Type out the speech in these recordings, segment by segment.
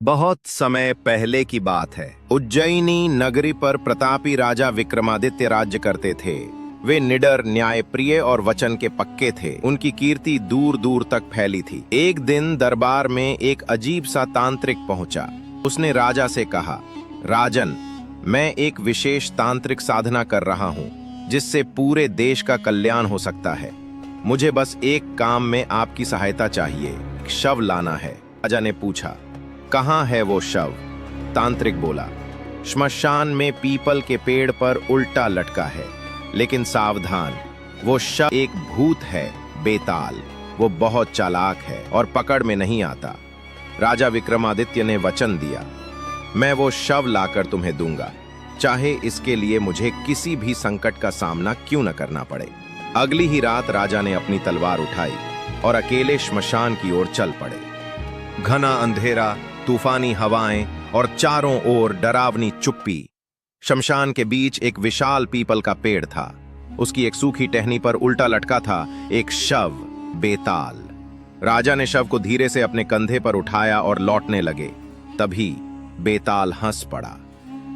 बहुत समय पहले की बात है। उज्जैनी नगरी पर प्रतापी राजा विक्रमादित्य राज्य करते थे। वे निडर, न्यायप्रिय और वचन के पक्के थे। उनकी कीर्ति दूर दूर तक फैली थी। एक दिन दरबार में एक अजीब सा तांत्रिक पहुंचा। उसने राजा से कहा, राजन, मैं एक विशेष तांत्रिक साधना कर रहा हूं, जिससे पूरे देश का कल्याण हो सकता है। मुझे बस एक काम में आपकी सहायता चाहिए। शव लाना है। राजा ने पूछा, कहाँ है वो शव? तांत्रिक बोला, श्मशान में पीपल के पेड़ पर उल्टा लटका है। लेकिन सावधान, वो शव एक भूत है, बेताल। वो बहुत चालाक है और पकड़ में नहीं आता। राजा विक्रमादित्य ने वचन दिया, मैं वो शव लाकर तुम्हें दूंगा, चाहे इसके लिए मुझे किसी भी संकट का सामना क्यों न करना पड़े। अगली ही रात राजा ने अपनी तलवार उठाई और अकेले श्मशान की ओर चल पड़े। घना अंधेरा, तूफानी हवाएं और चारों ओर डरावनी चुप्पी। शमशान के बीच एक विशाल पीपल का पेड़ था। उसकी एक सूखी टहनी पर उल्टा लटका था एक शव, बेताल। राजा ने शव को धीरे से अपने कंधे पर उठाया और लौटने लगे। तभी बेताल हंस पड़ा।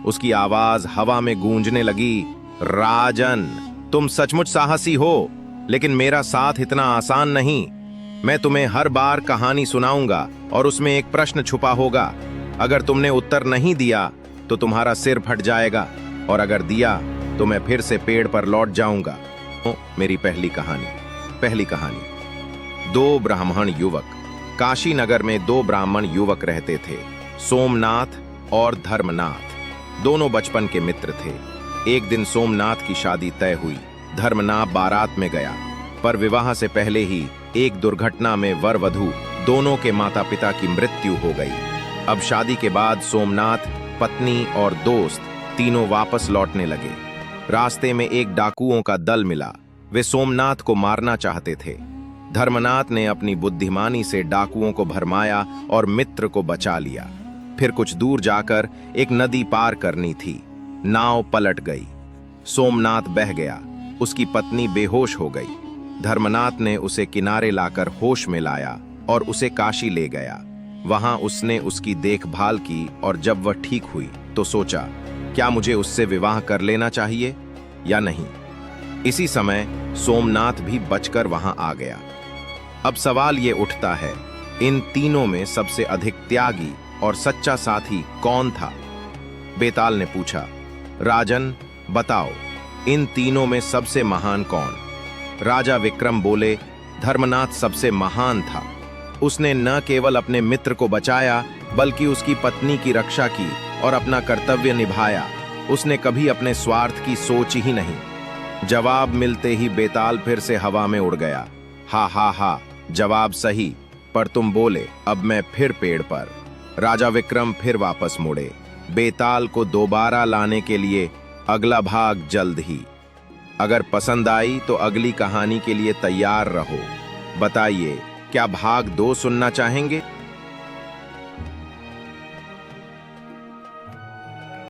उसकी आवाज हवा में गूंजने लगी, राजन, तुम सचमुच साहसी हो, लेकिन मेरा साथ इतना आसान नहीं। मैं तुम्हें हर बार कहानी सुनाऊंगा और उसमें एक प्रश्न छुपा होगा। अगर तुमने उत्तर नहीं दिया तो तुम्हारा सिर फट जाएगा, और अगर दिया तो मैं फिर से पेड़ पर लौट जाऊंगा। मेरी पहली कहानी। दो ब्राह्मण युवक। काशी नगर में दो ब्राह्मण युवक रहते थे, सोमनाथ और धर्मनाथ। दोनों बचपन के मित्र थे। एक दिन सोमनाथ की शादी तय हुई। धर्मनाथ बारात में गया, पर विवाह से पहले ही एक दुर्घटना में वर वधू दोनों के माता पिता की मृत्यु हो गई। अब शादी के बाद सोमनाथ, पत्नी और दोस्त तीनों वापस लौटने लगे। रास्ते में एक डाकुओं का दल मिला। वे सोमनाथ को मारना चाहते थे। धर्मनाथ ने अपनी बुद्धिमानी से डाकुओं को भरमाया और मित्र को बचा लिया। फिर कुछ दूर जाकर एक नदी पार करनी थी। नाव पलट गई। सोमनाथ बह गया। उसकी पत्नी बेहोश हो गई। धर्मनाथ ने उसे किनारे लाकर होश में लाया और उसे काशी ले गया। वहां उसने उसकी देखभाल की और जब वह ठीक हुई तो सोचा, क्या मुझे उससे विवाह कर लेना चाहिए या नहीं। इसी समय सोमनाथ भी बचकर वहां आ गया। अब सवाल ये उठता है, इन तीनों में सबसे अधिक त्यागी और सच्चा साथी कौन था? बेताल ने पूछा, राजन, बताओ, इन तीनों में सबसे महान कौन? राजा विक्रम बोले, धर्मनाथ सबसे महान था। उसने न केवल अपने मित्र को बचाया, बल्कि उसकी पत्नी की रक्षा की और अपना कर्तव्य निभाया। उसने कभी अपने स्वार्थ की सोच ही नहीं। जवाब मिलते ही बेताल फिर से हवा में उड़ गया। हा हा हा, जवाब सही, पर तुम बोले, अब मैं फिर पेड़ पर। राजा विक्रम फिर वापस मुड़े। बेताल को दोबारा लाने के लिए अगला भाग जल्द ही। अगर पसंद आई तो अगली कहानी के लिए तैयार रहो। बताइए, क्या भाग 2 सुनना चाहेंगे?